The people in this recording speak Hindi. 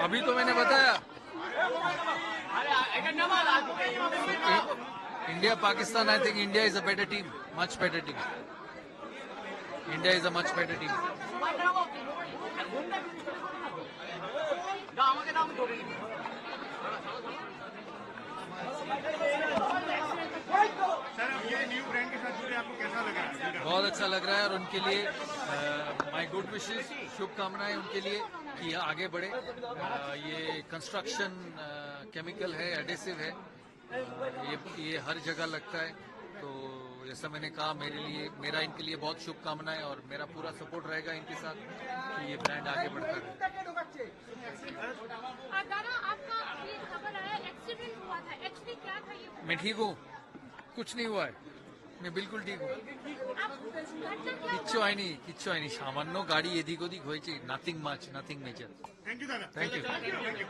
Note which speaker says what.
Speaker 1: अभी तो मैंने बताया India Pakistan, I think India is a better team, much better team. India is a much better team.
Speaker 2: Sir अब ये न्यू ब्रांड के साथ जुड़े आपको कैसा लग रहा है?
Speaker 1: बहुत अच्छा लग रहा है और उनके लिए माय गुड विशेस, शुभकामनाएं उनके लिए कि आगे बढ़े. ये कंस्ट्रक्शन केमिकल है, एडेसिव है, ये हर जगह लगता है. तो जैसा मैंने कहा, मेरा इनके लिए बहुत शुभकामनाएं और मेरा पूरा सपोर्ट रहेगा इनके साथ कि ये ब्रांड आगे बढ़ता रहे.
Speaker 3: दादा, आपका ये खबर आया एक्सीडेंट हुआ था, एक्चुअली क्या था ये?
Speaker 1: मैं ठीक हूँ, कुछ नहीं हुआ है, मैं बिल्कुल ठीक हूँ. কিচ্ছু হয়নি, সামান্য গাড়ি এদিক ওদিক হয়েছে, nothing much, nothing major.
Speaker 2: Thank you दादा.
Speaker 1: Thank you.
Speaker 2: Thank you.